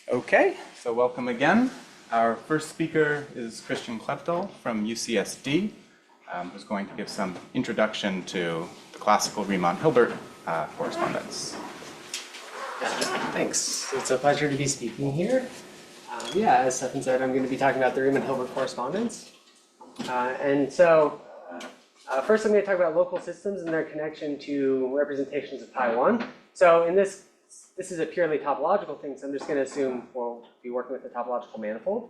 Okay, so welcome again. Our first speaker is Christian Klevdal from UCSD, who's going to give some introduction to the classical Riemann-Hilbert correspondence. Thanks. It's a pleasure to be speaking here. As Stefan said, I'm going to be talking about the Riemann-Hilbert correspondence. First I'm going to talk about local systems and their connection to representations of pi 1. So in this is a purely topological thing, so I'm just going to assume we'll be working with a topological manifold.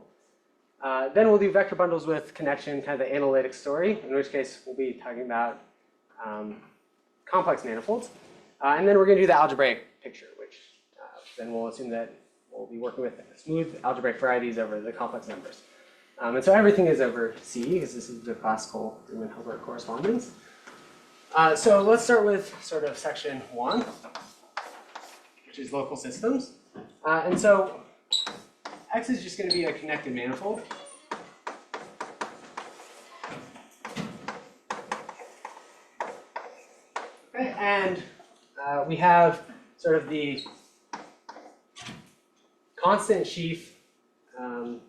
Then we'll do vector bundles with connection, kind of the analytic story, in which case we'll be talking about complex manifolds. And then we're going to do the algebraic picture, which then we'll assume that we'll be working with smooth algebraic varieties over the complex numbers. And so everything is over C, because this is the classical Riemann-Hilbert correspondence. So let's start with sort of section 1, which is local systems. And so X is just going to be a connected manifold. Okay, and we have sort of the constant sheaf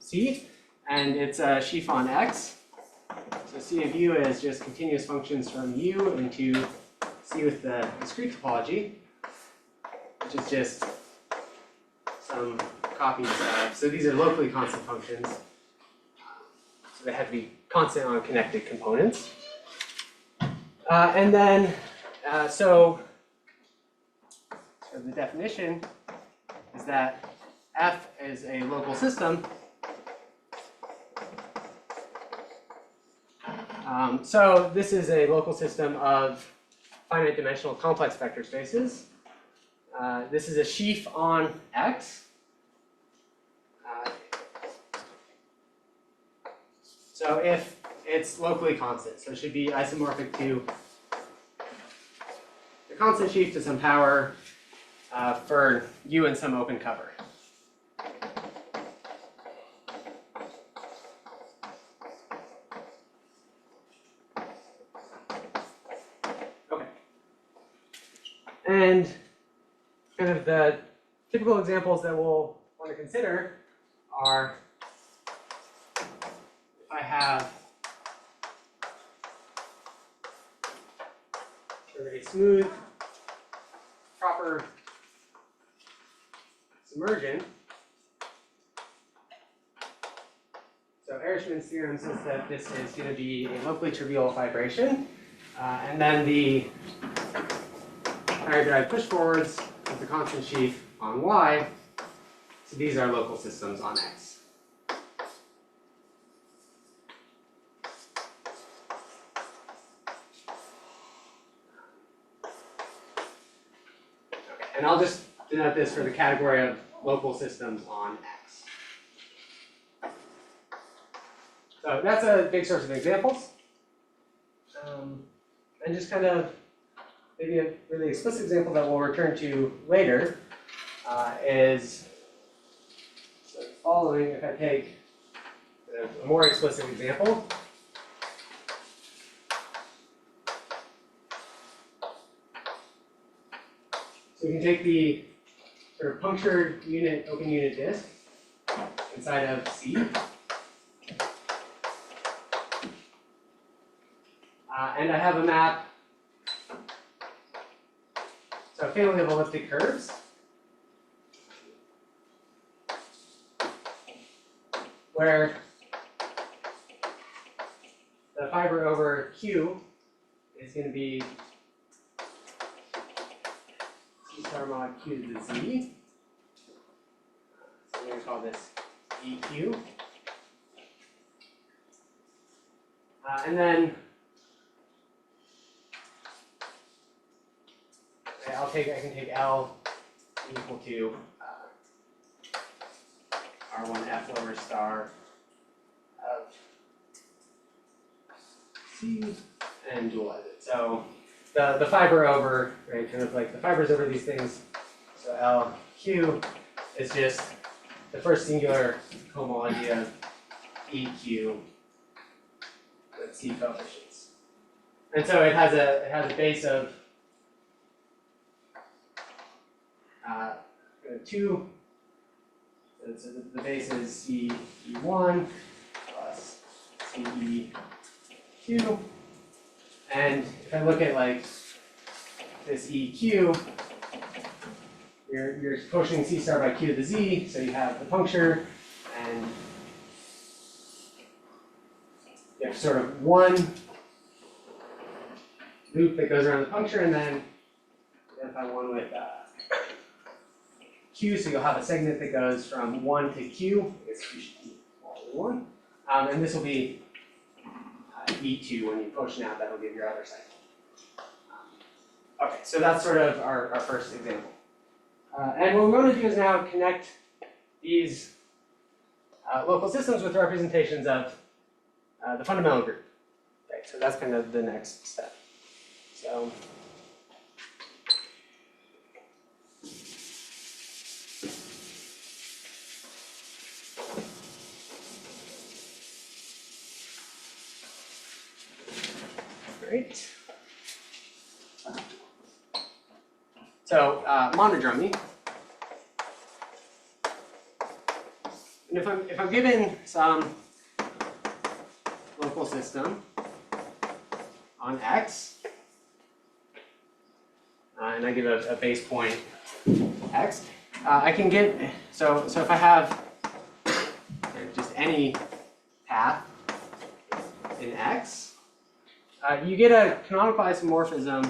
C, and it's a sheaf on X. So C of U is just continuous functions from U into C with the discrete topology, which is just some copies of. So these are locally constant functions. So they have to be constant on connected components. So the definition is that F is a local system. So this is a local system of finite dimensional complex vector spaces. This is a sheaf on X. So if it's locally constant, so it should be isomorphic to the constant sheaf to some power for U and some open cover. Okay. And kind of the typical examples that we'll want to consider are if I have sort of a smooth, proper submersion. So Erichman's theorem says that this is going to be a locally trivial vibration. And then the higher drive push forwards with the constant sheaf on Y. So these are local systems on X. Okay, and I'll just denote this for the category of local systems on X. So that's a big source of examples. And just kind of maybe a really explicit example that we'll return to later is so the following. If I take a more explicit example. So we can take the sort of punctured unit, open unit disk inside of C. And I have a map, so a family of elliptic curves, where the fiber over Q is going to be C star mod Q to the Z. So I'm going to call this EQ. And then I can take L equal to R1F over star of C and dualize it. So the fiber over, right, kind of like the fibers over these things. So LQ is just the first singular cohomology of EQ with C coefficients. And so it has a base of two So the base is CE1 plus CE2. And if I look at like this EQ, you're pushing C star by Q to the Z, so you have the puncture, and you have sort of one loop that goes around the puncture, and then identify one with Q, so you'll have a segment that goes from 1 to Q. It's one. And this will be E2 when you push now, that'll give your other segment. Okay, so that's sort of our first example. And what we want to do is now connect these local systems with representations of the fundamental group. Okay, so that's kind of the next step. So great. So monodromy. And if I'm given some local system on X, and I give a base point X, I can get, so if I have just any path in X, you get a canonical isomorphism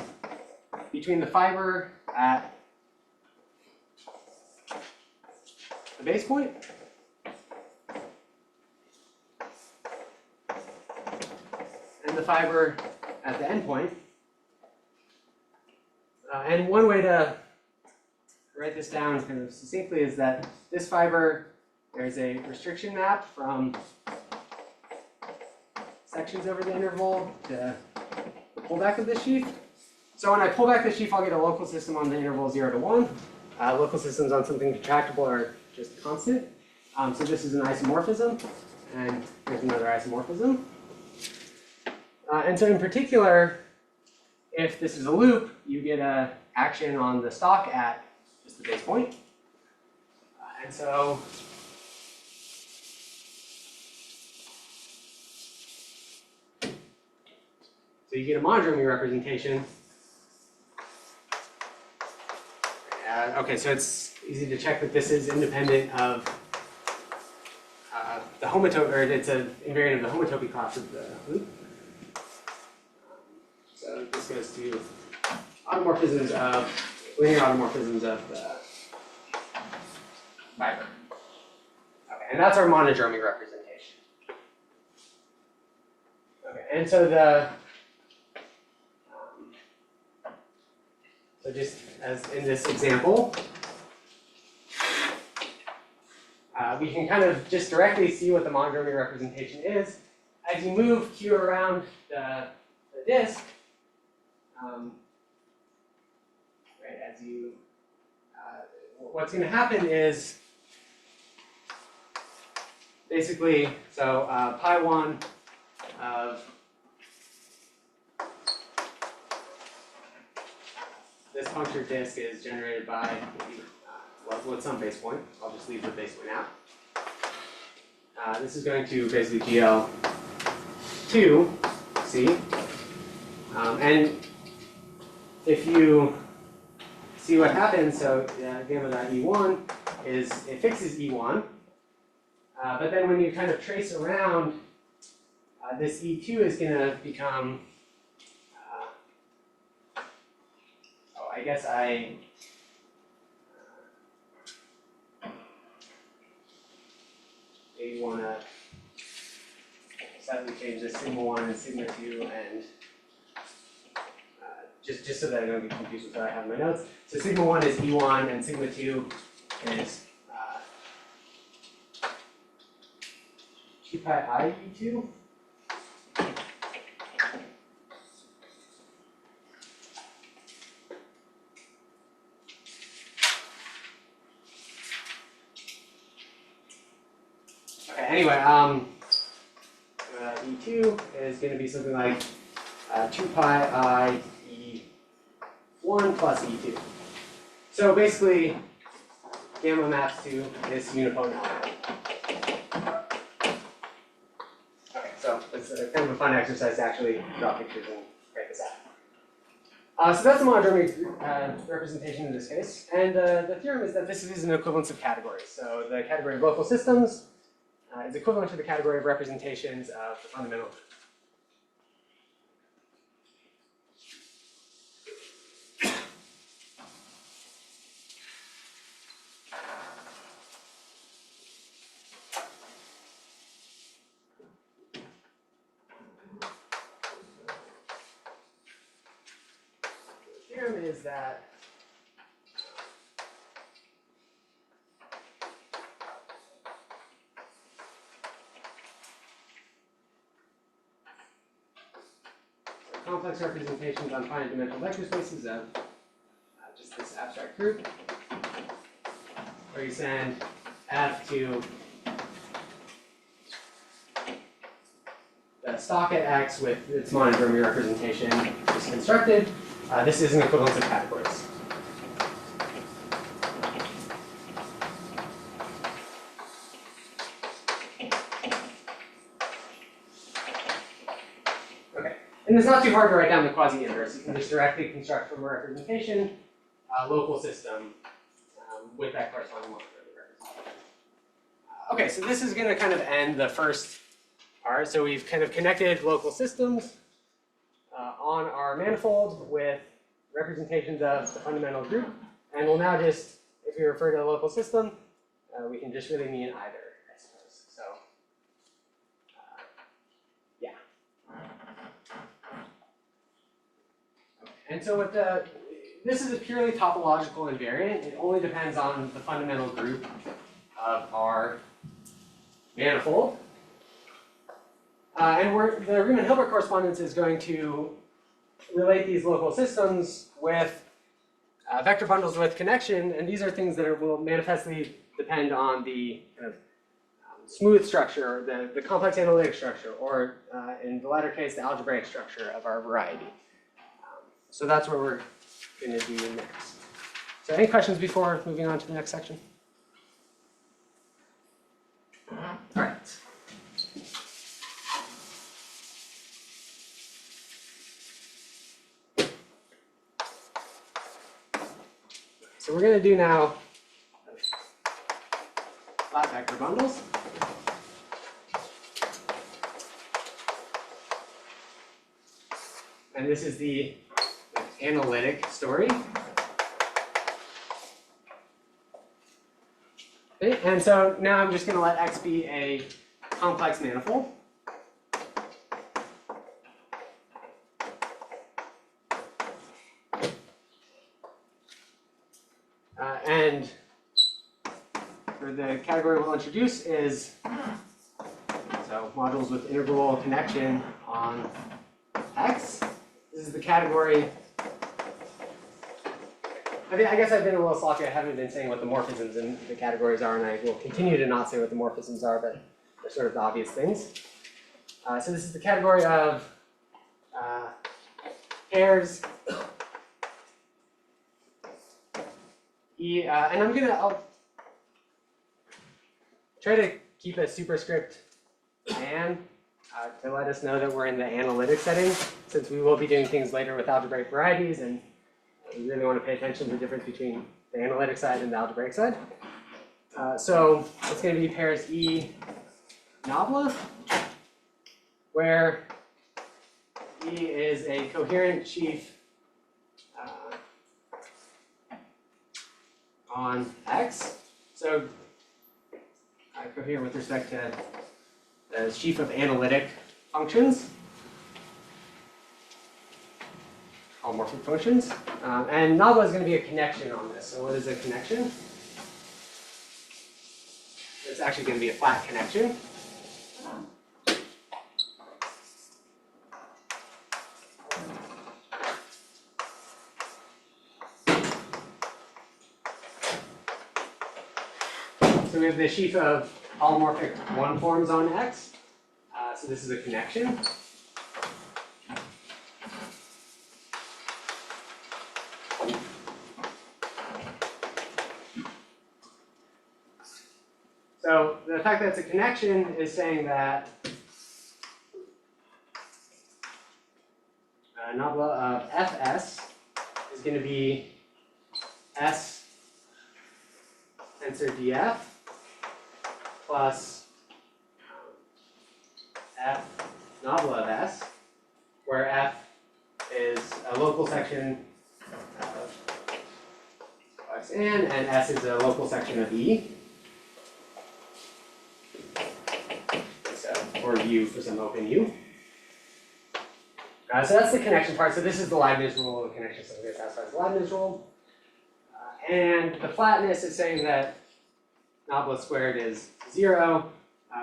between the fiber at the base point and the fiber at the endpoint. And one way to write this down kind of succinctly is that this fiber, there's a restriction map from sections over the interval to the pullback of this sheaf. So when I pull back the sheaf, I'll get a local system on the interval 0 to 1. Local systems on something contractible are just constant. So this is an isomorphism, and here's another isomorphism. And so in particular, if this is a loop, you get an action on the stalk at just the base point. And so you get a monodromy representation. Okay, so it's easy to check that this is independent of the homotopy, or it's an invariant of the homotopy class of the loop. So this goes to automorphisms of linear automorphisms of the fiber. Okay, and that's our monodromy representation. Okay, and so so just as in this example, we can kind of just directly see what the monodromy representation is. As you move Q around the disk, right, as you, what's going to happen is basically, so pi 1 of this punctured disk is generated by with some base point. I'll just leave the base point out. This is going to basically GL2C. And if you see what happens, so gamma.E1 is, it fixes E1. But then when you kind of trace around, this E2 is going to become, I guess maybe want to slightly change this sigma 1 and sigma 2, and just so that I don't get confused with what I have in my notes. So sigma 1 is E1 and sigma 2 is 2 pi I E2. Okay, anyway, E2 is going to be something like 2 pi I E1 plus E2. So basically, gamma maps to this uniform element. Okay, so it's kind of a fun exercise to actually draw pictures and write this out. So that's the monodromy representation in this case. And the theorem is that this is an equivalence of categories. So the category of local systems is equivalent to the category of representations of the fundamental group. The theorem is that complex representations on finite dimensional vector spaces of just this abstract group, where you send F to the stock at X with its monodromy representation is constructed. This is an equivalence of categories. Okay, and it's not too hard to write down the quasi-inverse. You can just directly construct from a representation a local system with that corresponding monodromy representation. Okay, so this is going to kind of end the first part. So we've kind of connected local systems on our manifold with representations of the fundamental group. And we'll now just, if we refer to a local system, we can just really mean either, I suppose. So, yeah. Okay. And so what this is a purely topological invariant. It only depends on the fundamental group of our manifold. And the Riemann-Hilbert correspondence is going to relate these local systems with vector bundles with connection, and these are things that will manifestly depend on the kind of smooth structure, the complex analytic structure, or in the latter case, the algebraic structure of our variety. So that's what we're going to do next. So any questions before moving on to the next section? All right. So we're going to do now flat vector bundles. And this is the analytic story. Okay, and so now I'm just going to let X be a complex manifold. And for the category we'll introduce is so modules with integral connection on X. This is the category. I guess I've been a little sloppy. I haven't been saying what the morphisms in the categories are, and I will continue to not say what the morphisms are, but they're sort of the obvious things. So this is the category of pairs E, and I'll try to keep a superscript and to let us know that we're in the analytic setting, since we will be doing things later with algebraic varieties, and we really want to pay attention to the difference between the analytic side and the algebraic side. So it's going to be pairs E nabla, where E is a coherent sheaf on X. So coherent with respect to the sheaf of analytic functions, holomorphic functions. And nabla is going to be a connection on this. So what is a connection? It's actually going to be a flat connection. So we have the sheaf of holomorphic one forms on X. So this is a connection. So the fact that it's a connection is saying that nabla of fs is going to be s tensor df plus f nabla of s, where f is a local section of Xn and s is a local section of E. So for U for some open U. So that's the connection part. So this is the Leibniz rule of connection. So we're going to satisfy the Leibniz rule. And the flatness is saying that nabla squared is 0,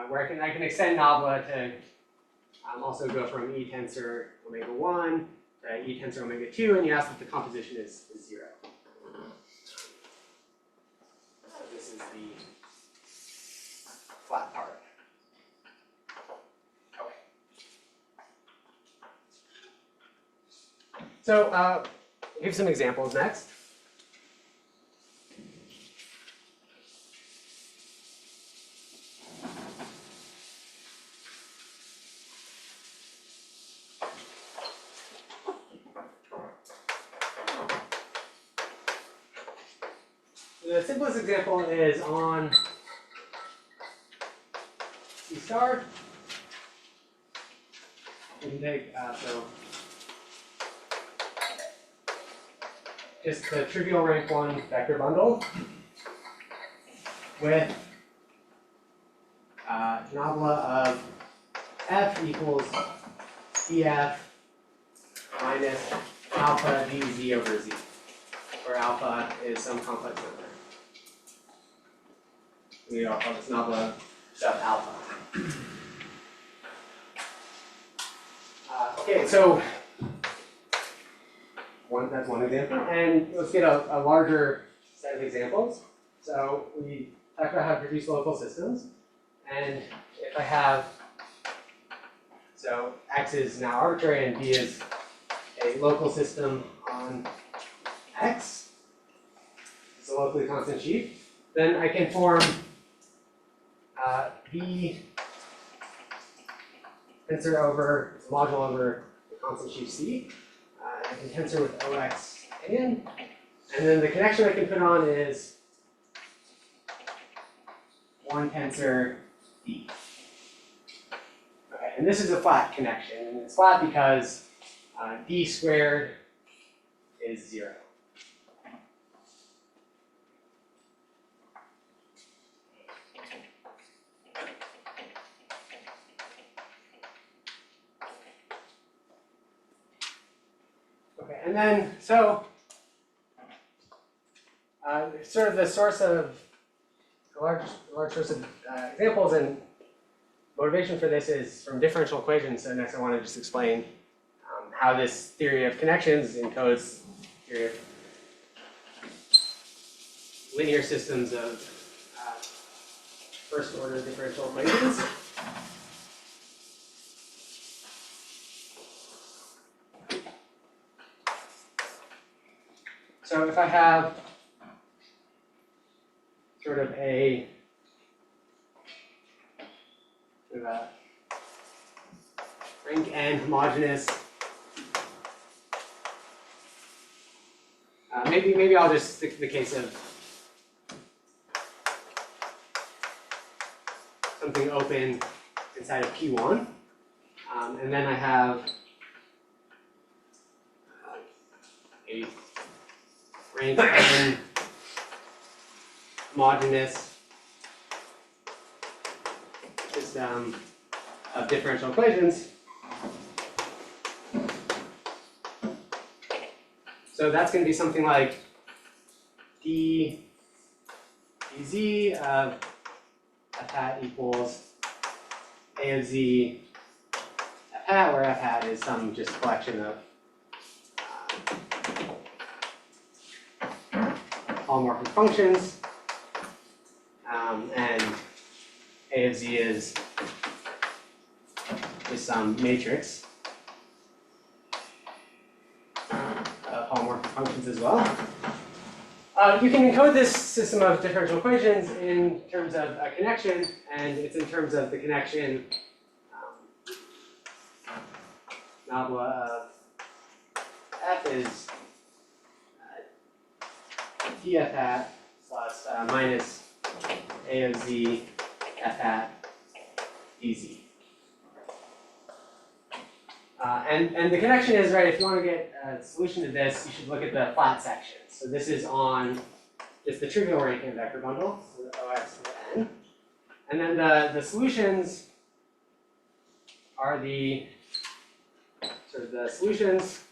where I can extend nabla to also go from E tensor omega 1 to E tensor omega 2, and you ask if the composition is 0. So this is the flat part. Okay. So here's some examples next. The simplest example is on C star. We can take so just the trivial rank 1 vector bundle with nabla of f equals df minus alpha dz over z, where alpha is some complex number. We all call this nabla sub alpha. Okay, so that's one example, and let's get a larger set of examples. So we talked about how to produce local systems, and if I have, so X is now arbitrary and B is a local system on X, it's a locally constant sheaf, then I can form B tensor over module over the constant sheaf C. I can tensor with OX and then the connection I can put on is 1 tensor D. Okay, and this is a flat connection, and it's flat because D squared is 0. Okay, and then, so, sort of the source of, a large source of examples and motivation for this is from differential equations. So next I want to just explain how this theory of connections encodes theory of linear systems of first order differential equations. So if I have sort of a rank n homogeneous, maybe I'll just stick to the case of something open inside of P1, and then I have a rank n homogeneous system of differential equations. So that's going to be something like dz of f hat equals a of z f hat, where f hat is some just collection of holomorphic functions, and a of z is just some matrix of holomorphic functions as well. You can encode this system of differential equations in terms of a connection, and it's in terms of the connection nabla of f is df hat plus minus a of z f hat dz. And the connection is, right, if you want to get a solution to this, you should look at the flat sections. So this is on just the trivial ranking vector bundle, so the OX to the n. And then the solutions are the sort of the solutions,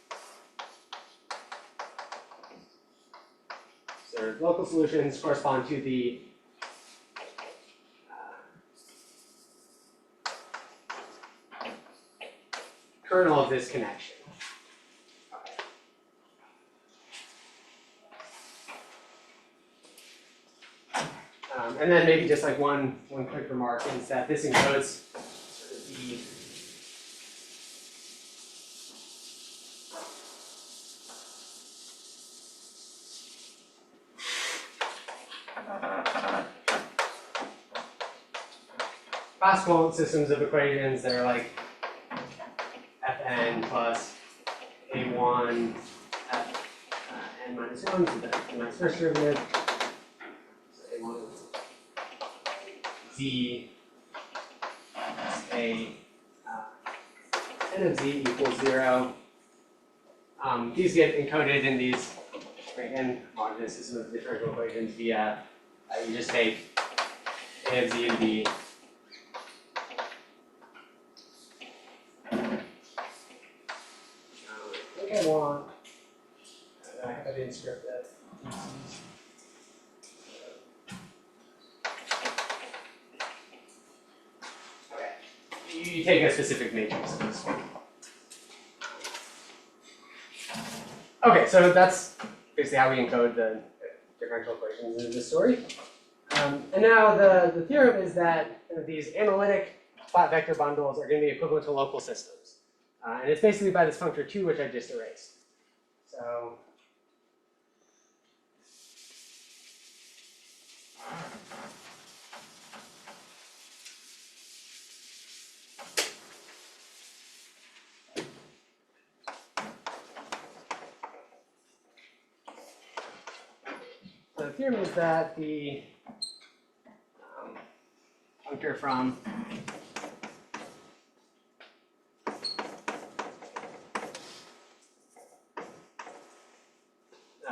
sort of local solutions correspond to the kernel of this connection. And then maybe just like one quick remark is that this encodes sort of the classical systems of equations that are like Fn plus A1 F n minus 1, so that's the nice first derivative. So A1 Z A n of Z equals 0. These get encoded in these, again, homogeneous system of differential equations via, you just take A of Z to be I want. I didn't script that. Okay. You take a specific matrix of this one. Okay, so that's basically how we encode the differential equations in this story. And now the theorem is that these analytic flat vector bundles are going to be equivalent to local systems. And it's basically by this functor 2, which I just erased. So the theorem is that the functor from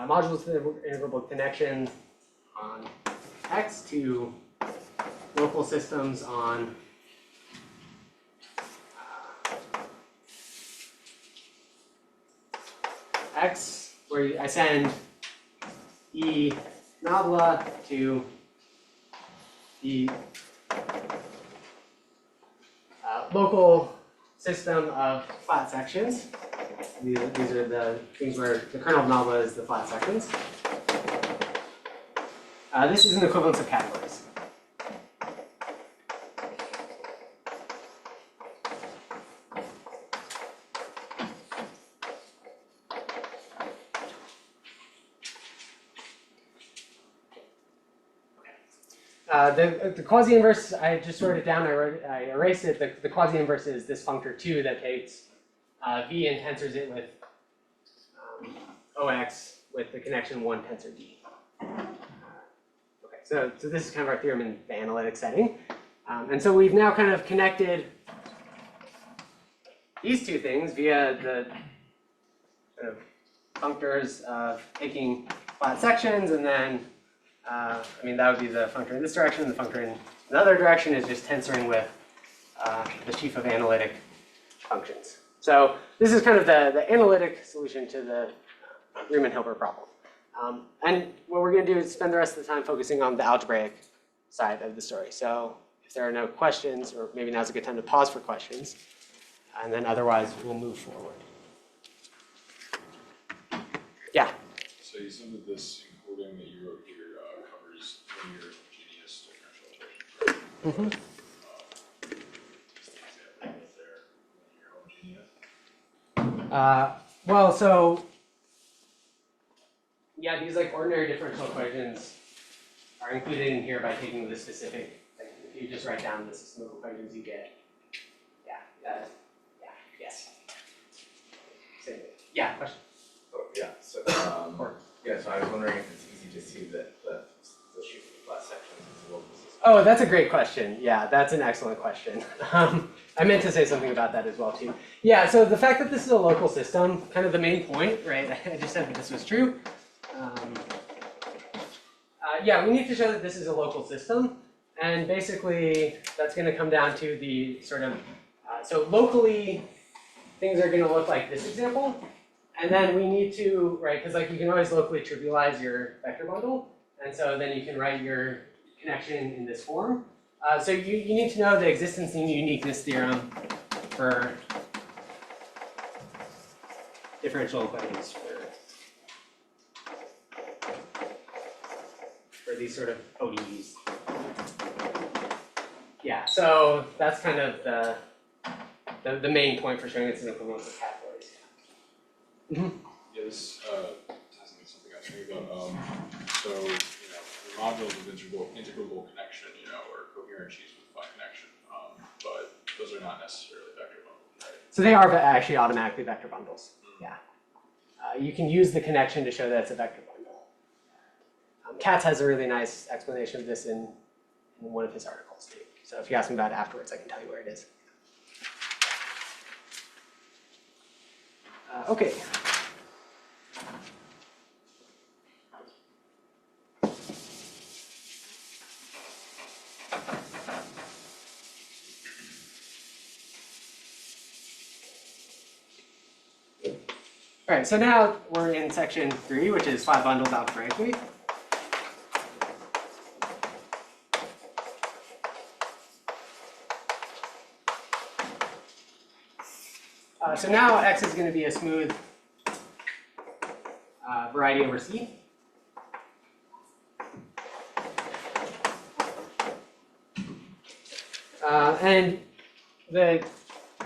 modulus integrable connection on X to local systems on X, where I send E nabla to the local system of flat sections. These are the things where the kernel of nabla is the flat sections. This is an equivalence of categories. The quasi-inverse, I just wrote it down, I erased it. The quasi-inverse is this functor 2 that takes V and tensors it with OX with the connection 1 tensor D. Okay, so this is kind of our theorem in the analytic setting. And so we've now kind of connected these two things via the sort of functors of taking flat sections, and then I mean, that would be the functor in this direction. The functor in another direction is just tensoring with the sheaf of analytic functions. So this is kind of the analytic solution to the Riemann-Hilbert problem. And what we're going to do is spend the rest of the time focusing on the algebraic side of the story. So if there are no questions, or maybe now's a good time to pause for questions, and then otherwise we'll move forward. Yeah? So you said that this encoding that you wrote here covers linear homogeneous differential equations. Just an example of their linear homogeneous. Well, so yeah, these like ordinary differential equations are included in here by taking the specific, like if you just write down the system of equations you get. Yes. Yeah, question? Oh, yeah, so, yeah, so I was wondering if it's easy to see that the shape of the flat sections is a local system. Oh, that's a great question. Yeah, that's an excellent question. I meant to say something about that as well too. Yeah, so the fact that this is a local system, kind of the main point, right? I just said that this was true. Yeah, we need to show that this is a local system. And basically, that's going to come down to the sort of, so locally, things are going to look like this example. And then we need to, right, because like you can always locally trivialize your vector bundle. And so then you can write your connection in this form. So you need to know the existence and uniqueness theorem for differential equations for these sort of ODEs. Yeah, so that's kind of the main point for showing it's an equivalence of categories. Yeah, this ties into something I was thinking about. So, the modules of integrable connection, are coherent sheaves with flat connection, but those are not necessarily vector bundles, right? So they are actually automatically vector bundles. Yeah. You can use the connection to show that it's a vector bundle. Katz has a really nice explanation of this in one of his articles too. So if you ask me about it afterwards, I can tell you where it is. Okay. All right, so now we're in section 3, which is 5 bundles algebraically. So now X is going to be a smooth variety over C. And the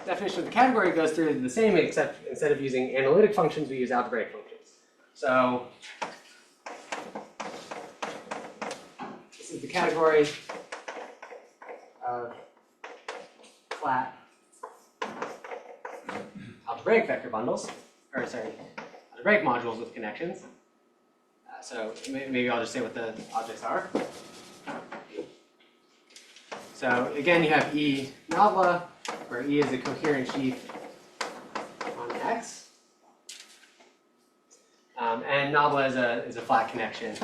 definition of the category goes through the same, except instead of using analytic functions, we use algebraic functions. So this is the category of flat algebraic vector bundles, or sorry, algebraic modules with connections. So maybe I'll just say what the objects are. So again, you have E nabla, where E is a coherent sheaf on X, and nabla is a flat connection.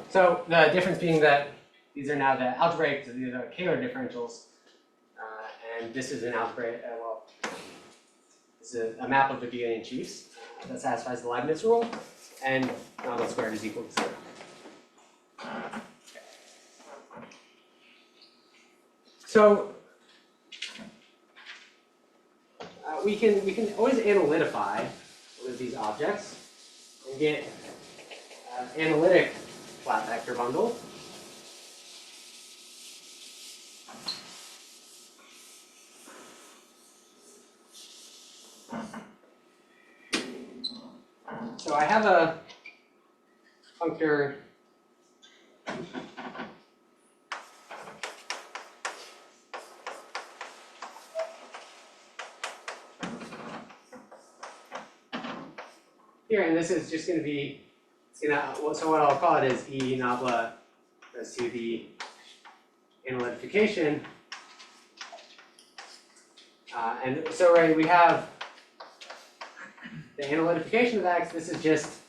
So the difference being that these are now the algebraic, these are Kähler differentials, and this is an algebraic, this is a map of the Euclidean sheaves that satisfies the Leibniz rule, and nabla squared is equal to 0. So we can always analytify one of these objects and get analytic flat vector bundle. So I have a functor here, and this is just going to be, so what I'll call it is E nabla goes to the analytification. And so right, we have the analytification of X. This is just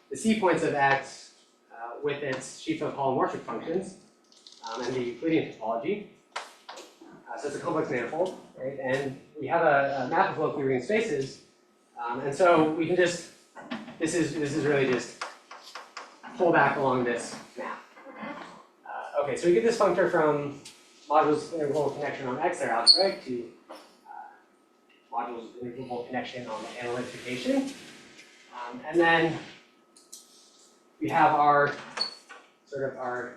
the C points of X with its sheaf of holomorphic functions and the Euclidean topology. So it's a complex manifold, right? And we have a map of locally ring spaces. And so we can just, this is really just pull back along this map. Okay, so we get this functor from modules of interval connection on X, they're algebraic, to modules of interval connection on the analytification. And then we have our sort of our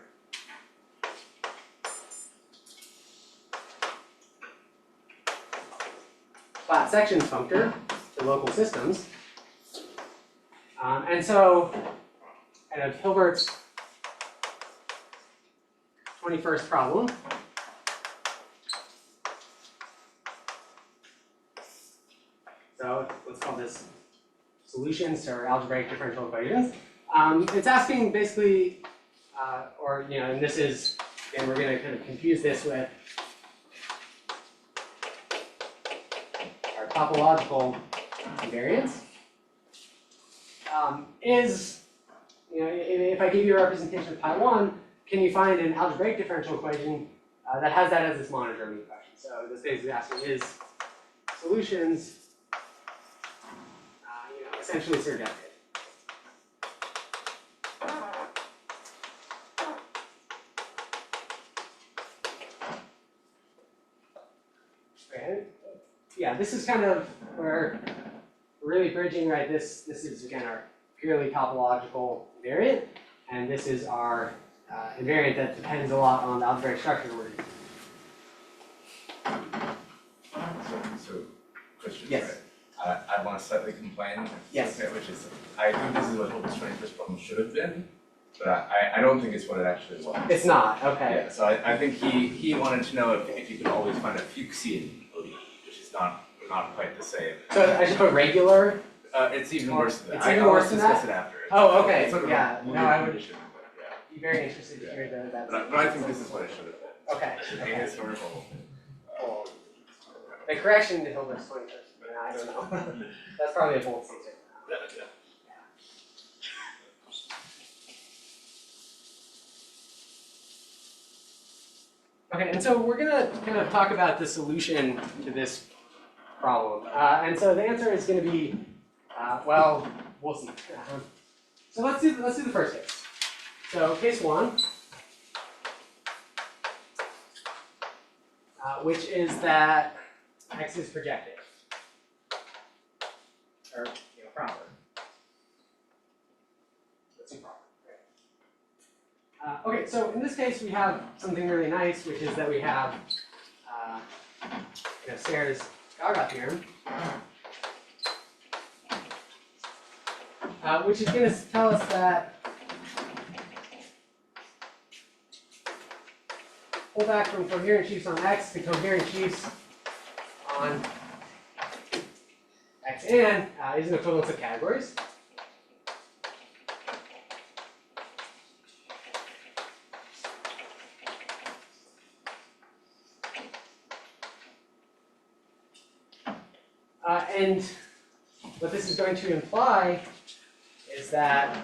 flat sections functor for local systems. And so kind of Hilbert's 21st problem. So let's call this solutions to our algebraic differential equations. It's asking basically, and this is, again, we're going to kind of confuse this with our topological invariance. If I give you a representation of pi1, can you find an algebraic differential equation that has that as its monodromy equation? So this basically asking is solutions essentially surjective. Okay. Yeah, this is kind of where we're really bridging, right? This is again our purely topological invariant, and this is our invariant that depends a lot on the algebraic structure we're using. So question, Yes. right? I want to slightly complain, Yes. okay, which is, I think this is what Hilbert's 21st problem should have been, but I don't think it's what it actually was. It's not, okay. Yeah, so I think he wanted to know if you could always find a Fuchsian ODE, which is not quite the same. So I should put regular. It's even worse than that. It's even worse than discuss that? it after. Oh, okay, It's sort of yeah, a no, weird I would condition, but yeah. be very interested to hear that. But I think this is what it should have been. Okay. A historical. The correction to Hilbert's 21st, I don't know. That's probably a bold statement. Yeah. Okay, and so we're gonna kind of talk about the solution to this problem. And so the answer is gonna be, well, we'll see. So let's do the first case. So case one, which is that x is projective, or proper. Let's do proper. Okay, so in this case we have something really nice, which is that we have Serre's Gaga theorem, which is going to tell us that pullback from coherent sheaves on X to coherent sheaves on Xn is an equivalence of categories. And what this is going to imply is that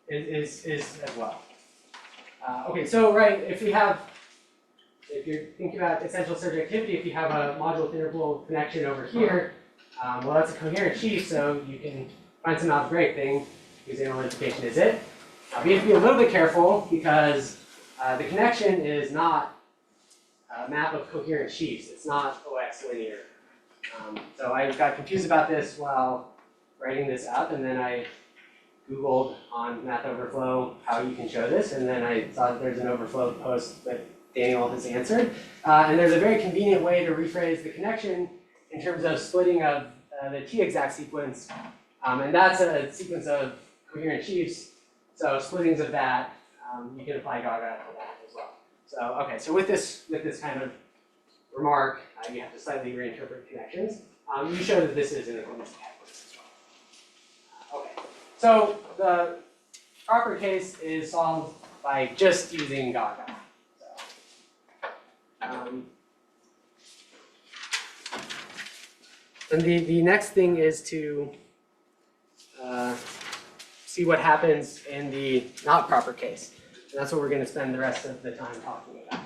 is as well. Okay, so right, if you're thinking about essential surjectivity, if you have a module with interval connection over here, well, that's a coherent sheaf, so you can find some algebraic thing, use analytification is it. But you have to be a little bit careful because the connection is not a map of coherent sheaves. It's not OX linear. So I got confused about this while writing this up, and then I Googled on Math Overflow how you can show this, and then I saw that there's an overflow post that Daniel has answered. And there's a very convenient way to rephrase the connection in terms of splitting of the t-exact sequence, and that's a sequence of coherent sheaves. So splittings of that, you can apply Gaga to that as well. So okay, so with this kind of remark, you have to slightly reinterpret connections. You show that this is an equivalence of categories as well. Okay, so the proper case is solved by just using Gaga. And the next thing is to see what happens in the not proper case. And that's what we're going to spend the rest of the time talking about.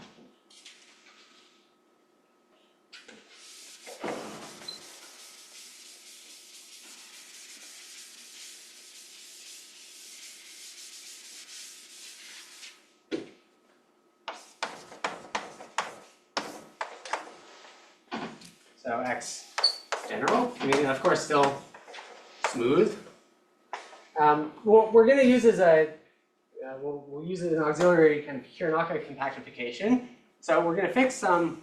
So x general. I mean, of course, still smooth. What we're going to use as we'll use it as an auxiliary kind of Hironaka compactification. So we're going to fix some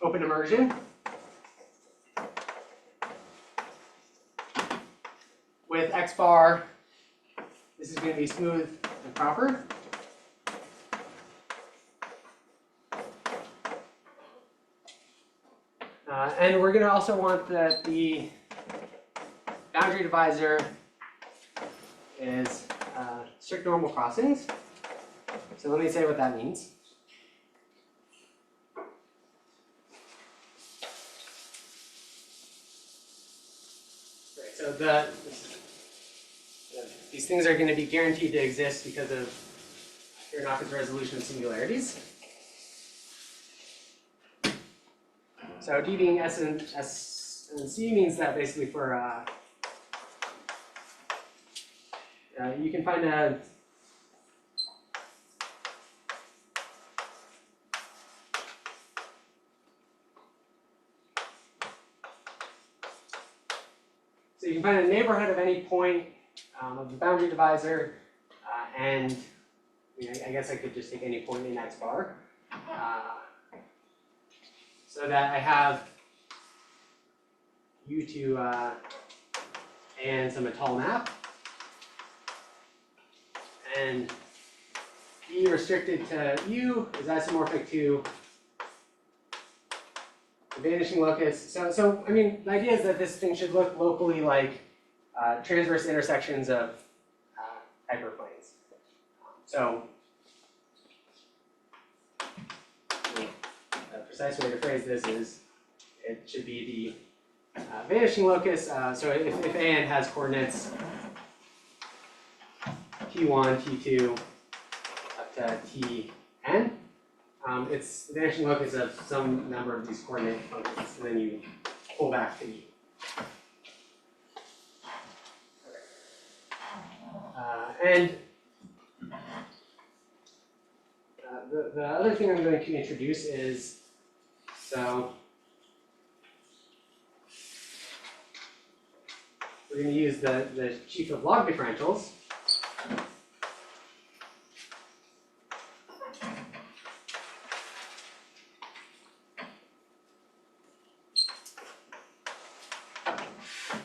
open immersion with X bar. This is going to be smooth and proper. And we're going to also want that the boundary divisor is strict normal crossings. So let me say what that means. Right, so these things are going to be guaranteed to exist because of Hironaka's resolution of singularities. So D being S and C means that basically for you can find a neighborhood of any point of the boundary divisor, and I guess I could just take any point in X bar. So that I have U to A and some atoll map, and E restricted to U is isomorphic to the vanishing locus. So I mean, the idea is that this thing should look locally like transverse intersections of hyperplanes. So a precise way to phrase this is it should be the vanishing locus. So if AN has coordinates T1, T2, up to Tn, it's the vanishing locus of some number of these coordinate functions, and then you pull back to E. And the other thing I'm going to introduce is, so we're going to use the sheaf of log differentials.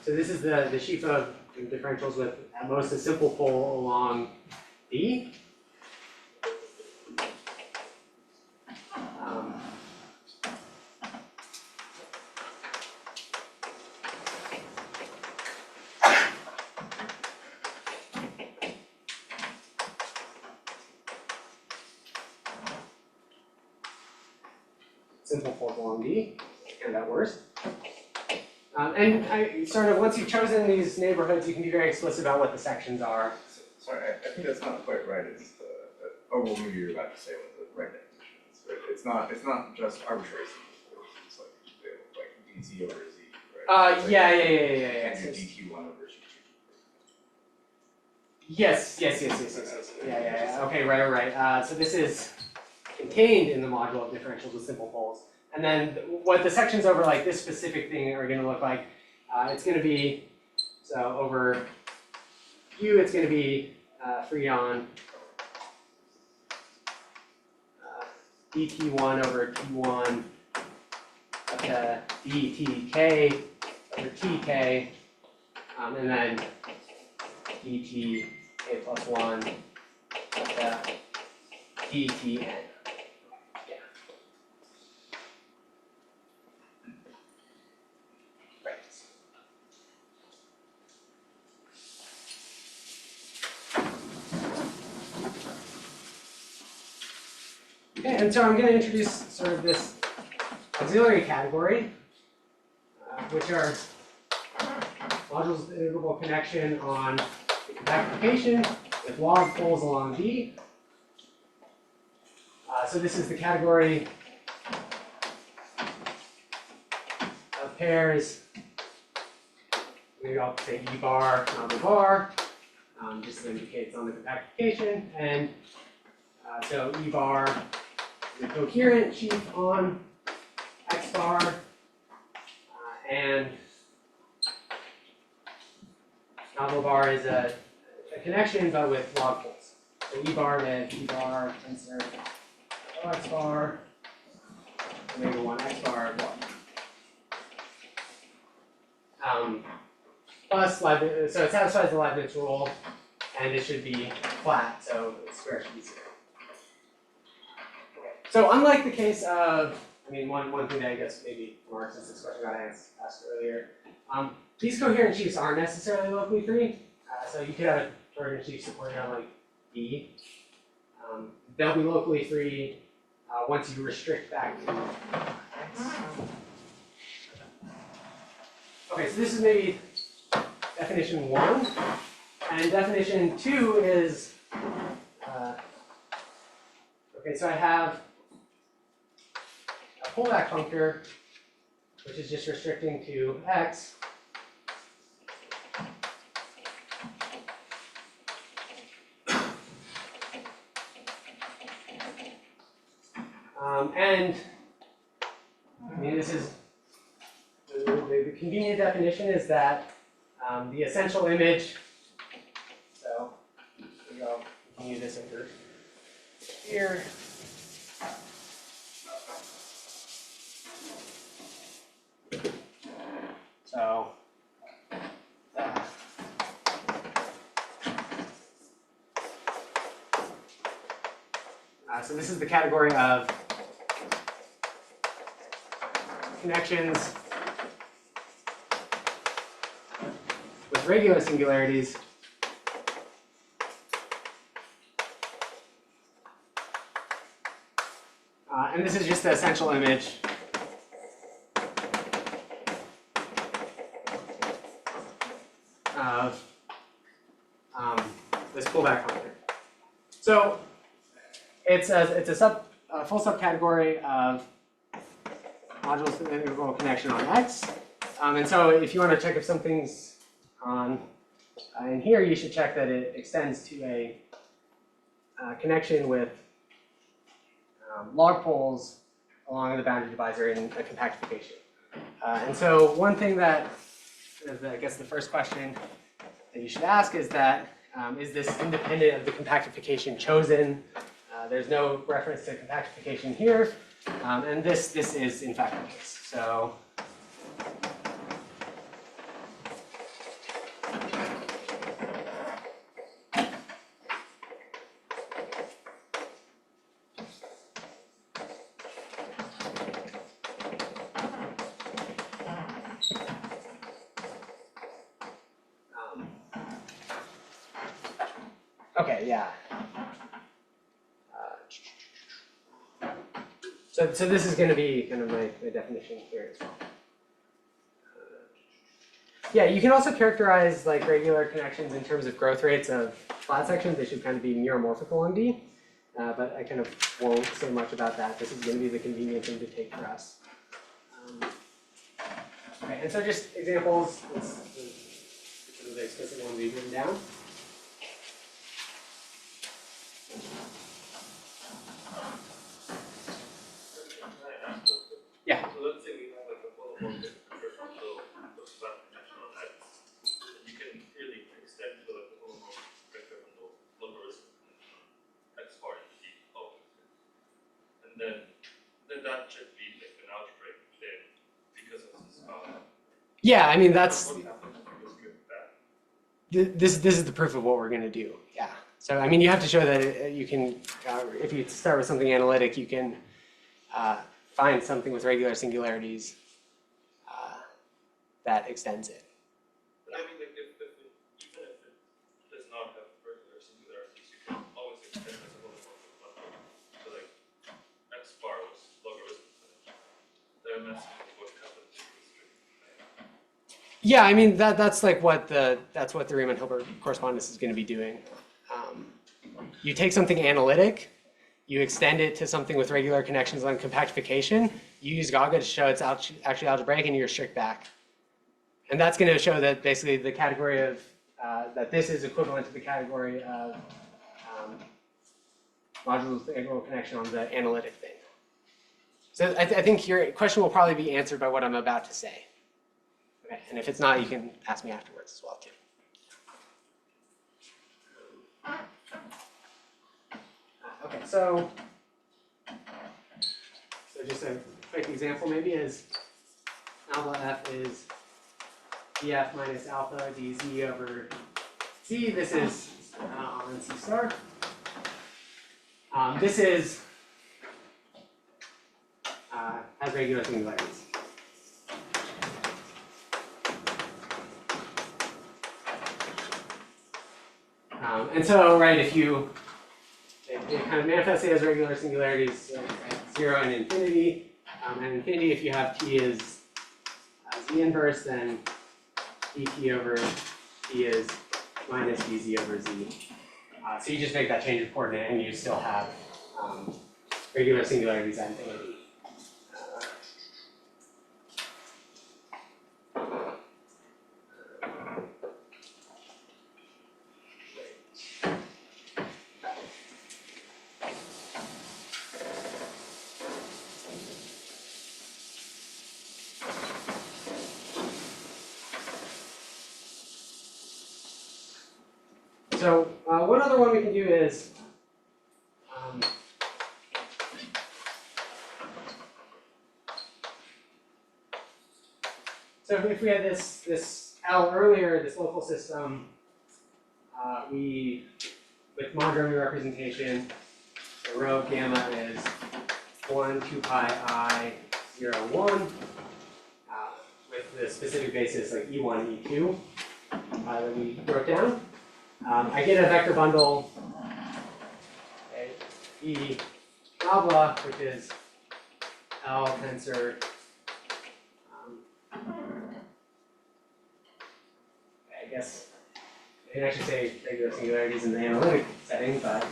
So this is the sheaf of differentials with at most a simple pole along D. Simple poles along D, and that works. And I sort of, once you've chosen these neighborhoods, you can be very explicit about what the sections are. Sorry, I think that's not quite right. It's well, maybe you're about to say what the right definition is. But it's not just arbitrary symbols. It's like DZ over Z, right? It's like Yeah. and your DT1 over G2. Yes. Yeah. Okay, right. So this is contained in the module of differentials with simple poles. And then what the sections over like this specific thing are going to look like, it's going to be, so over U, it's going to be free on dt1 over t1 up to dtk over tk, and then dtk plus 1 up to dtn. Okay, and so I'm going to introduce sort of this auxiliary category, which are modules with integrable connection on the compactification with log poles along D. So this is the category of pairs. Maybe I'll say E bar, not the bar, just to indicate it's on the compactification. And so E bar the coherent sheaf on X bar, and novel bar is a connection, but with log poles. So E bar with E bar, insert X bar, omega 1 X bar, log. Plus Leibniz, so it satisfies the Leibniz rule, and it should be flat, so the square should be 0. Okay. So unlike the case of, I mean, one thing that I guess maybe more since this question got asked earlier, these coherent sheaves aren't necessarily locally free. So you could have a coherent sheaf supported on like B. They'll be locally free once you restrict back to X. Okay, so this is maybe definition 1, and definition 2 is, okay, so I have a pullback functor, which is just restricting to X. And I mean, this is the convenient definition is that the essential image. So I'll continue this over here. So so this is the category of connections with regular singularities and this is just the essential image of this pullback functor. So it's a full subcategory of modulus of integral connection on X. And so if you want to check if something's on in here, you should check that it extends to a connection with log poles along the boundary divisor in a compactification. And so one thing that, I guess the first question that you should ask is that, is this independent of the compactification chosen? There's no reference to compactification here. And this is in fact the case. So okay, yeah. So this is going to be kind of my definition here as well. Yeah, you can also characterize like regular connections in terms of growth rates of flat sections. They should kind of be neuromorphic along D, but I kind of won't say much about that. This is going to be the convenient thing to take for us. Okay, and so just examples. This is the explicit ones we've written down. Yeah. So let's say we have like a polymorphic vector from the flat connection on X. And you can really extend to like a polymorphic vector from the logarithm connection on X bar and D always. And then that should be like an algebraic thing because of this. Yeah, I mean that's. What happens if you strip that? This is the proof of what we're going to do. Yeah. So I mean, you have to show that you can. If you start with something analytic, you can. Find something with regular singularities that extends it. But I mean, like, even if it does not have regular singularities, you can always extend as a polymorphic vector. So like, X bar was logarithm connection. Then that's what happens if you restrict. Yeah, I mean that's like what the Riemann-Hilbert correspondence is going to be doing. You take something analytic. You extend it to something with regular connections on compactification. You use Gaga to show it's actually algebraic, and you restrict back. And that's going to show that basically the category of, that this is equivalent to the category of modulus of integral connection on the analytic thing. So I think your question will probably be answered by what I'm about to say. Okay, and if it's not, you can ask me afterwards as well too. Okay, so just a quick example maybe is alpha f is df minus alpha dz over c. This is on c star. This is has regular singularities. And so, right, if you it kind of manifests it as regular singularities at 0 and infinity. And infinity, if you have t is z inverse, then dt over t is minus dz over z. So you just make that change of coordinate, and you still have regular singularities at infinity. So one other one we can do is so if we had this L earlier, this local system, we with Mondrian representation, the rho of gamma is 1, 2 pi I 0, 1, with the specific basis like E1, E2 that we wrote down. I get a vector bundle, okay, E blah, which is L tensor. I guess I can actually say regular singularities in the analytic setting, but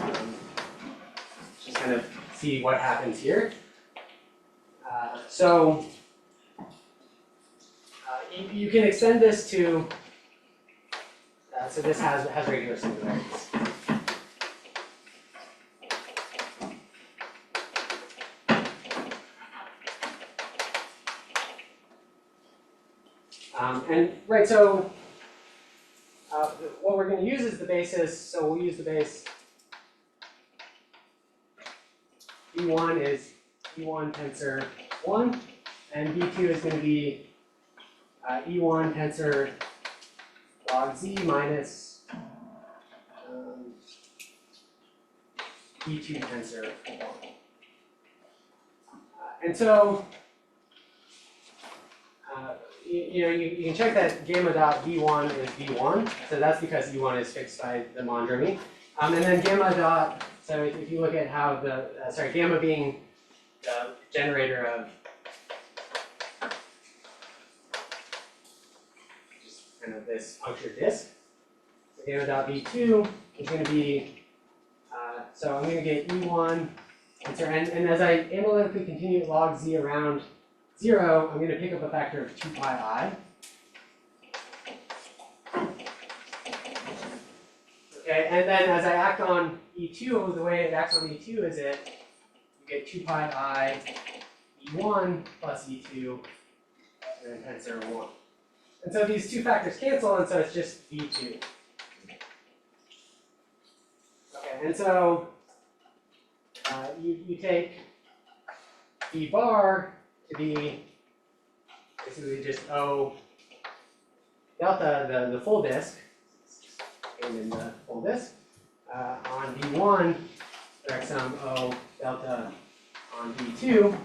just kind of see what happens here. So you can extend this to. So this has regular singularities. And right, so what we're going to use is the basis. So we'll use the base. B1 is E1 tensor 1, and B2 is going to be E1 tensor log z minus E2 tensor 1. And so, you can check that gamma dot V1 is V1, so that's because E1 is fixed by the Mondrian. And then gamma dot, so if you look at how the, gamma being the generator of kind of this punctured disk. So gamma dot V2 is going to be, so I'm going to get E1, and as I analytically continue log z around 0, I'm going to pick up a factor of 2 pi I. Okay, and then as I act on E2, the way it acts on E2 is you get 2 pi I E1 plus E2, and then tensor 1. And so these two factors cancel, and so it's just V2. Okay, and so you take V bar to be basically just O delta, the full disk, and in the full disk. On V1, direct sum O delta on V2.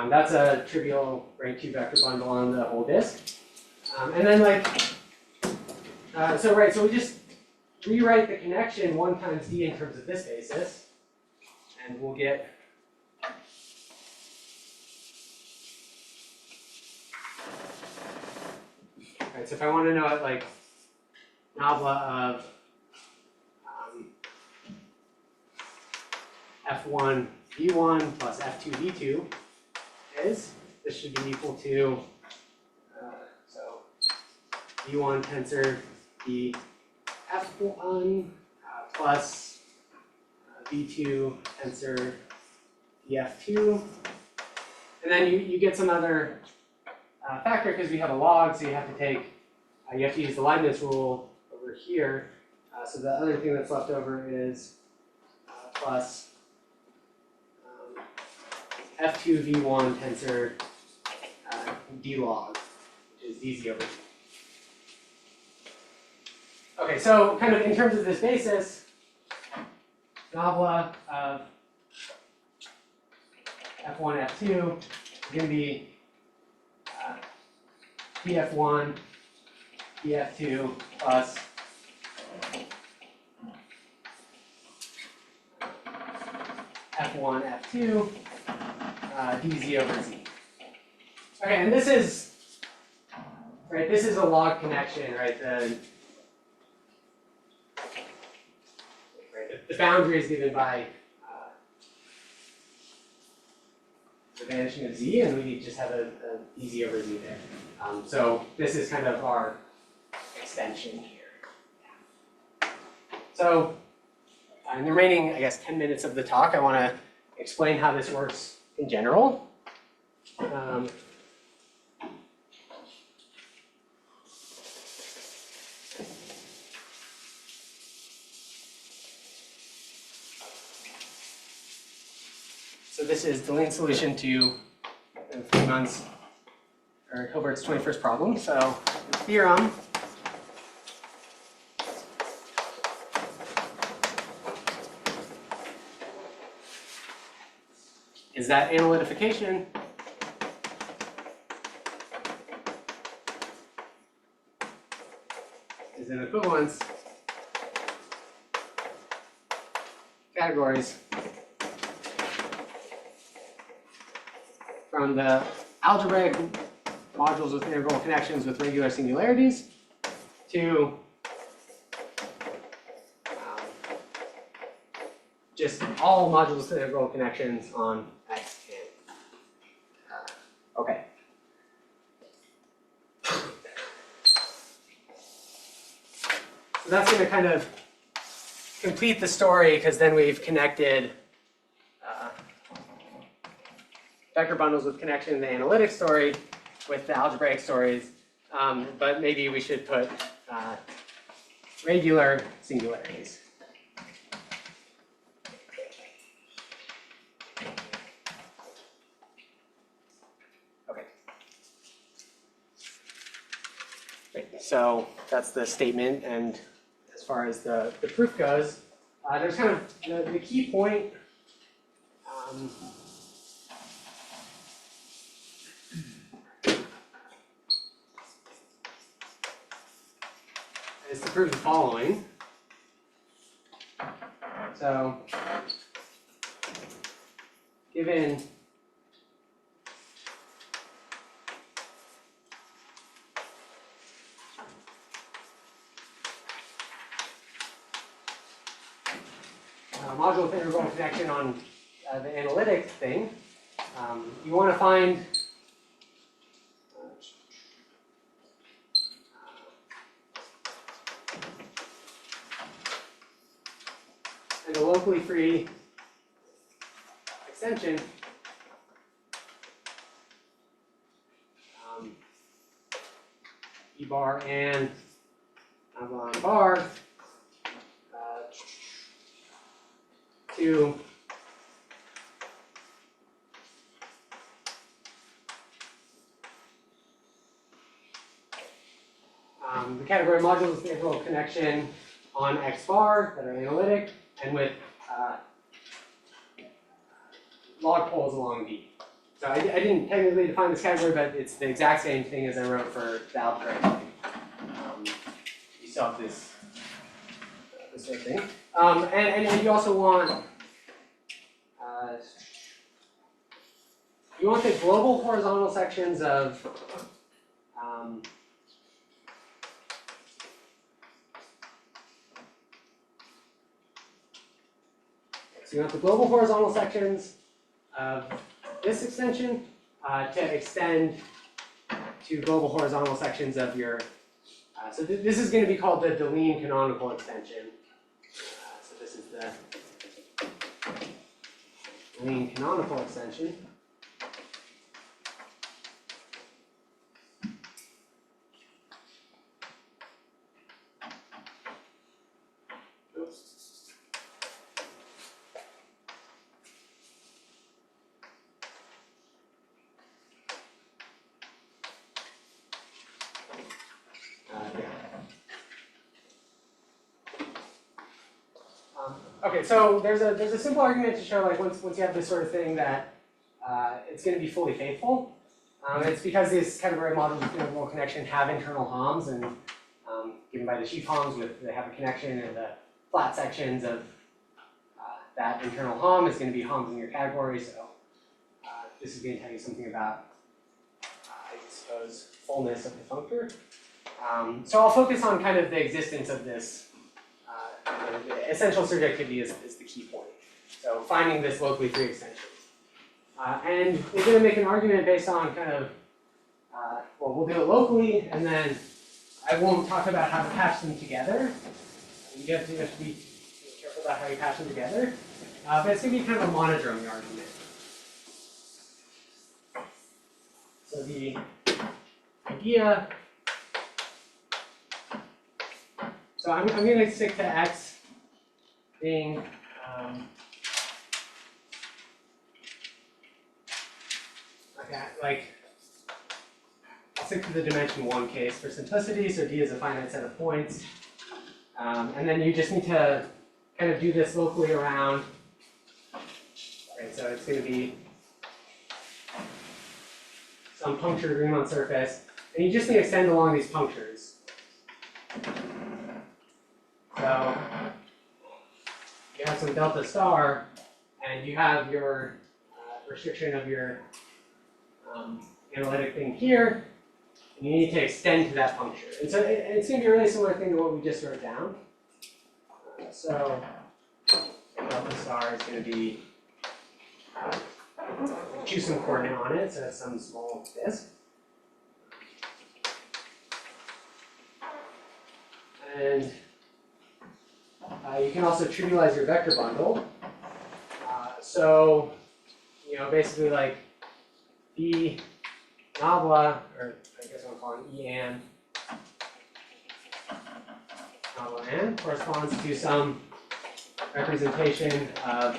That's a trivial rank 2 vector bundle on the whole disk. And then so we just rewrite the connection 1 times d in terms of this basis, and we'll get right, so if I want to know what like nabla of F1 V1 plus F2 V2 is, this should be equal to, so V1 tensor the F1 plus V2 tensor df2. And then you get some other factor because we have a log, so you have to take, you have to use the Leibniz rule over here. So the other thing that's left over is plus f2 v1 tensor d log, which is dz over z. Okay, so kind of in terms of this basis, nabla of f1, f2 is going to be df1, df2 plus f1, f2 dz over z. Okay, and this is right. This is a log connection, right? The boundary is given by the vanishing of z, and we just have a dz over z there. So this is kind of our extension here. So in the remaining, I guess, 10 minutes of the talk, I want to explain how this works in general. So this is the linear solution to Riemann's or Hilbert's 21st problem. So the theorem is that analytification is an equivalence categories from the algebraic modules with integral connections with regular singularities to just all modules with integral connections on X and okay. So that's going to kind of complete the story because then we've connected vector bundles with connection in the analytic story with the algebraic stories, but maybe we should put regular singularities. Okay. Great. So that's the statement, and as far as the proof goes, there's kind of the key point. Is to prove the following. So, given module with integral connection on the analytic thing, you want to find and a locally free extension E bar and Avalon bar to the category modules with the integral connection on X bar that are analytic and with log poles along V. So I didn't technically define this category, but it's the exact same thing as I wrote for the algebraic thing. You still have this same thing. And you also want the global horizontal sections of so you want the global horizontal sections of this extension to extend to global horizontal sections of your. So this is going to be called the Deligne canonical extension. So this is the Ring canonical extension. Okay, so there's a simple argument to show, like, once you have this sort of thing, that it's going to be fully faithful. It's because these category models of interval connection have internal HOMs, and given by the sheaf HOMs, they have a connection, and the flat sections of that internal HOM is going to be HOMs in your category. So this is going to tell you something about, I suppose, fullness of the functor. So I'll focus on kind of the existence of this. The essential surjectivity is the key point. So finding this locally free extension. And we're going to make an argument based on kind of, well, we'll do it locally, and then I won't talk about how to patch them together. You have to be careful about how you patch them together. But it's going to be kind of a monodromy argument. So the idea, so I'm going to stick to x being okay, like I'll stick to the dimension 1 case for simplicity. So D is a finite set of points, and then you just need to kind of do this locally around. Right, so it's going to be some punctured Riemann surface, and you just need to extend along these punctures. So you have some delta star, and you have your restriction of your analytic thing here, and you need to extend to that puncture. And so it's going to be a really similar thing to what we just wrote down. So delta star is going to be, choose some coordinate on it, so it's some small disk. And you can also trivialize your vector bundle. So, you know, basically like B nabla, or I guess I'm calling EN nabla N, corresponds to some representation of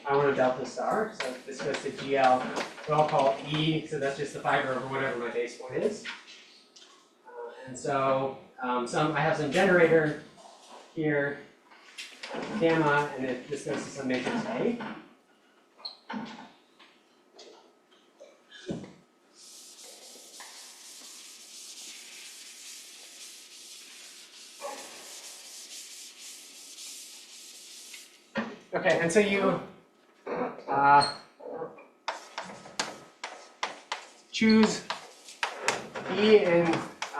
I1 of delta star. So this goes to GL, what I'll call E, so that's just the fiber over whatever my base point is. And so I have some generator here, gamma, and this goes to some matrix A. Okay, and so you choose E in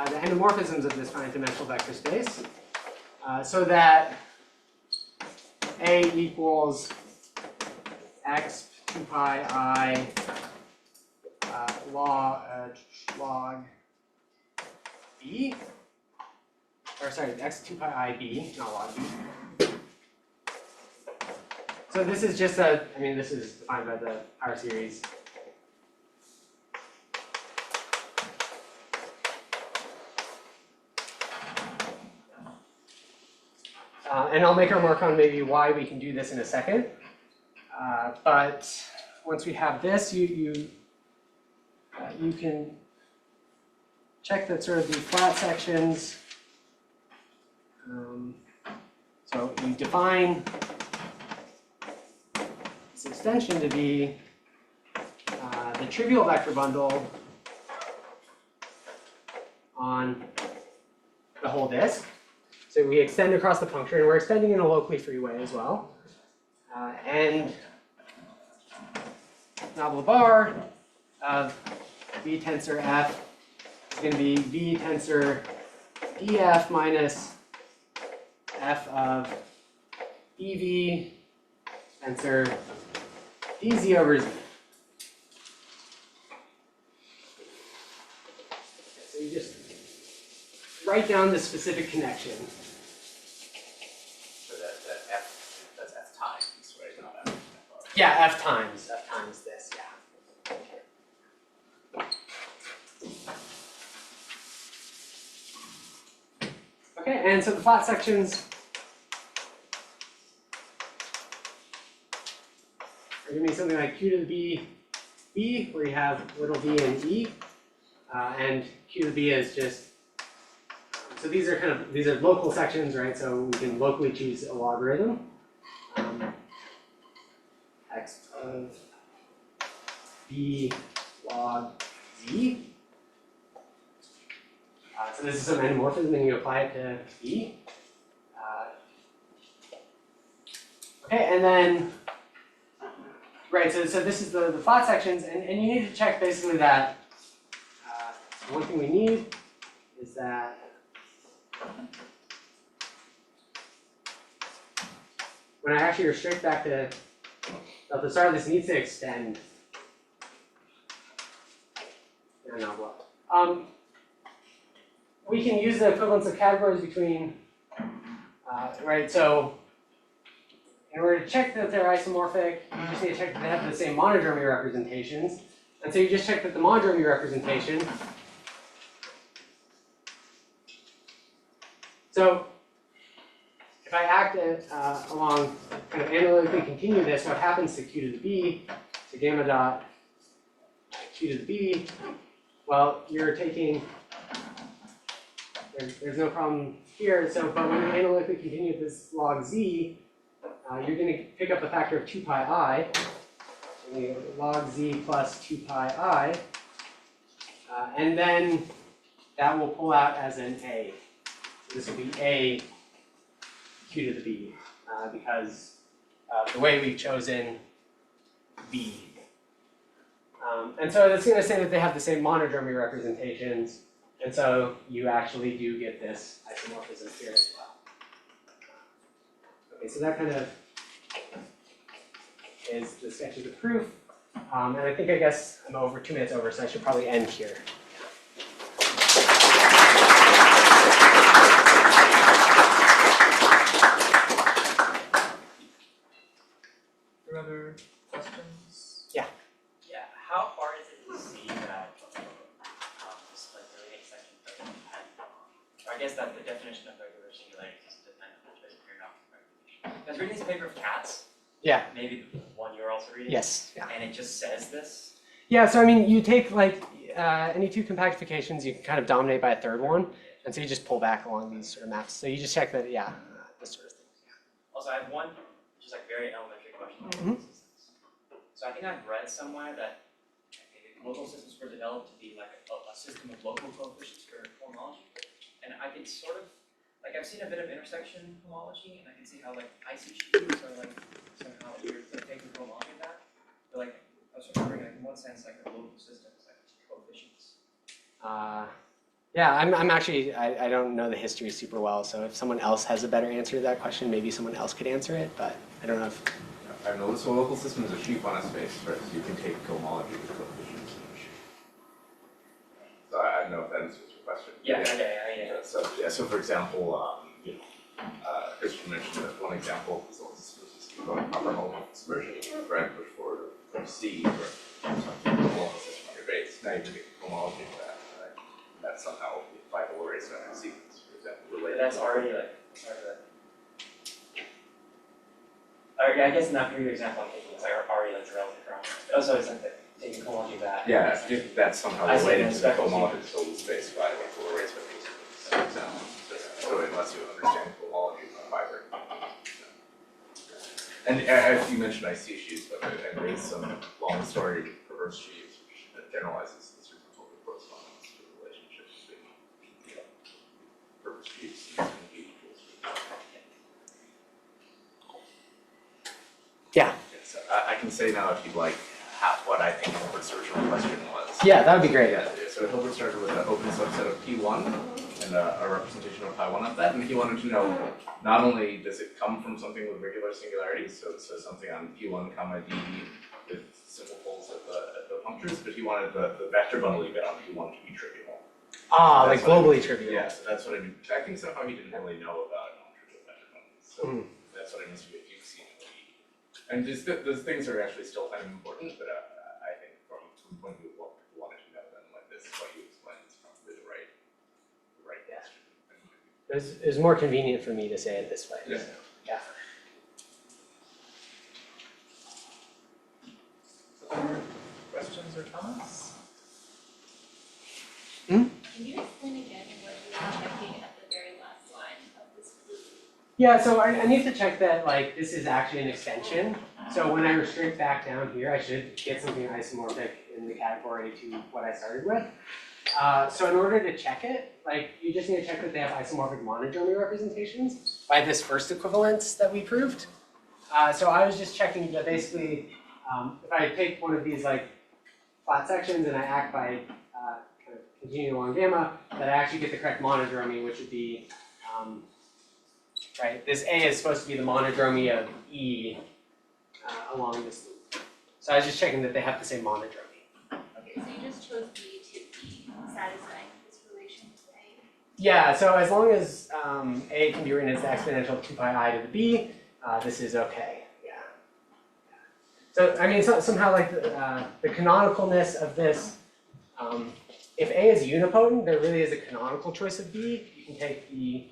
the endomorphisms of this finite dimensional vector space, so that A equals x 2 pi I log B, or sorry, x 2 pi I B, not log B. So this is just I mean, this is defined by the power series. And I'll make a remark on maybe why we can do this in a second. But once we have this, you can check that sort of the flat sections. So you define this extension to be the trivial vector bundle on the whole disk. So we extend across the puncture, and we're extending in a locally free way as well. And nabla bar of V tensor F is going to be V tensor DF minus F of EV tensor DZ over Z. So you just write down the specific connection. So that F, that's F time. Yeah, f times this, yeah. Okay, and so the flat sections are giving me something like q to the b, where you have little v and e, and q to the b is just, so these are local sections, right? So we can locally choose a logarithm. X of b log z. So this is some anamorphism, and you apply it to b. Okay, and then, right, so this is the flat sections, and you need to check basically that, one thing we need is that when I actually restrict back to delta star, this needs to extend. We can use the equivalence of categories between, right, so in order to check that they're isomorphic, you just need to check that they have the same monodromy representations. And so you just check that the monodromy representation. So if I act along kind of analytically continue this, what happens to q to the b, to gamma dot q to the b, well, you're taking, there's no problem here, so, but when you analytically continue this log z, you're going to pick up a factor of 2 pi I, so log z plus 2 pi I, and then that will pull out as an a. So this will be a q to the b, because the way we've chosen b. And so it's going to say that they have the same monodromy representations, and so you actually do get this isomorphism here as well. Okay, so that kind of is the sketch of the proof. And I think, I guess I'm over 2 minutes over, so I should probably end here. Other questions? Yeah. Yeah, how hard is it to see that this like relating section doesn't depend on, or I guess that the definition of regular singularities doesn't depend on which you're not recognition. I was reading this paper of cats. Yeah. Maybe the one you're also reading. Yes. Yeah. And it just says this. Yeah. So I mean, you take like any two compactifications, you can kind of dominate by a third one, and so you just pull back along these sort of maps. So you just check that, yeah, this sort of thing. Yeah. Also, I have one just like very elementary question on Mhm. local systems. So I think I've read somewhere that local systems were developed to be like a system of local coefficients for homology. And I could sort of, like I've seen a bit of intersection homology, and I can see how like icy sheets are like somehow you're like taking homology of that. But like I was sort of wondering, like in what sense like a local system is like coefficients? Yeah, I'm actually, I don't know the history super well, so if someone else has a better answer to that question, maybe someone else could answer it, but I don't know if... I know, so a local system is a sheaf on a space, right? So you can take cohomology with coefficients in a sheaf. So I don't know if that answers your question. Yeah. So for example, Christian mentioned that one example is local systems is going upper homologous version, right? Push forward from C or something, local system on your base. Now you can get homology for that, right? And that's somehow applied to arrays on a sequence, for example, related. That's already like part of it. I guess in that previous example I'm thinking it's like already like relative parameters. Also it's like taking homology of that. Yeah, that's somehow I see, related to the that's cohomologous total space by equal arrays by these. So unless you understand cohomology of a fiber. And as you mentioned, I see sheaves, but I raised some long story reverse sheaves, which generalizes this total correspondence to the relationship between reverse sheaves and equals. Yeah. So I can say now, if you'd like, what I think Hilbert's original question was. Yeah, that would be great. Yeah, so Hilbert started with an open subset of P1 and a representation of pi1 of that, and he wanted to know not only does it come from something with regular singularities, so something on P1 comma D with simple poles at the punctures, but he wanted the vector bundle you get on P1 to be trivial. Ah, That's like what globally trivial. Yeah, so that's what I mean. I think somehow he didn't really know about non-trivial vector bundles, so that's what I mean to be a Fuchsian And those things are actually still kind of important, but I think from the point of view of what people wanted to know, then like this is what you explained is probably the right question. It was more convenient for me to say it this way. Yeah. So, yeah. Other questions or comments? Can you explain again what you were checking at the very last line of this group? Yeah, so I need to check that like this is actually an extension. So when I restrict back down here, I should get something isomorphic in the category to what I started with. So in order to check it, like you just need to check that they have isomorphic monodromy representations by this first equivalence that we proved. So I was just checking that basically, if I take one of these like flat sections and I act by kind of continuing along gamma, that I actually get the correct monodromy, which would be, right, this A is supposed to be the monodromy of E along this loop. So I was just checking that they have the same monodromy. Okay, so you just chose B to be satisfying this relation to A. Yeah, so as long as A can be written as the exponential of 2 pi I to the B, this is okay, yeah. So, I mean, somehow like the canonicalness of this, if A is unipotent, there really is a canonical choice of B. You can take the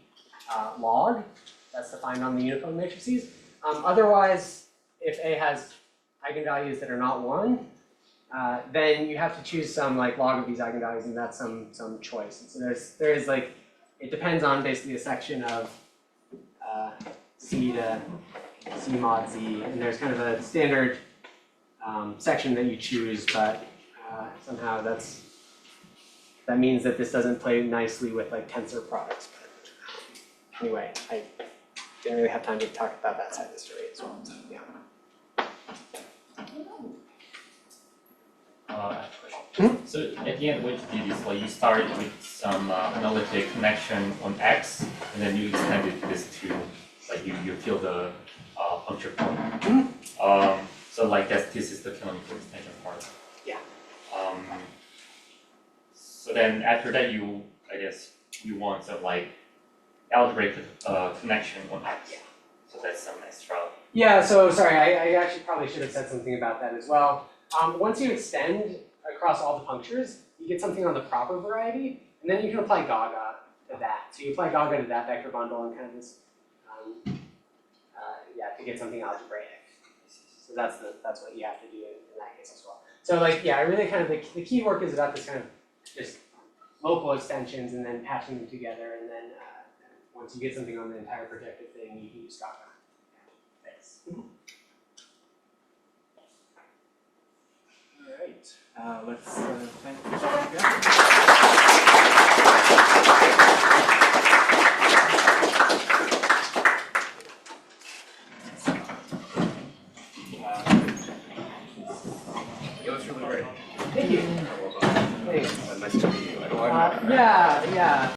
log, that's defined on the unipotent matrices. Otherwise, if A has eigenvalues that are not 1, then you have to choose some like log of these eigenvalues, and that's some choice. And so there is like, it depends on basically a section of C to C mod Z, and there's kind of a standard section that you choose, but somehow that means that this doesn't play nicely with like tensor products. But anyway, I didn't really have time to talk about that side of the story as well. So, yeah. So at the end, what you did is like you started with some analytic connection on X, and then you extended this to like you feel the puncture point. So like this is the canonical extension part. Yeah. So then after that, I guess you want some like algebraic connection on X. Yeah. So that's some extra. Yeah, so sorry, I actually probably should have said something about that as well. Once you extend across all the punctures, you get something on the proper variety, and then you can apply Gaga to that. So you apply Gaga to that vector bundle and kind of this, to get something algebraic. So that's what you have to do in that case as well. So like, yeah, I really kind of, the key work is about this kind of just local extensions and then patching them together, and then once you get something on the entire projective thing, you can use Gaga. Thanks. All right, let's thank you again. It was really great. Thank you. Well done. Thanks. Nice to meet you. Yeah.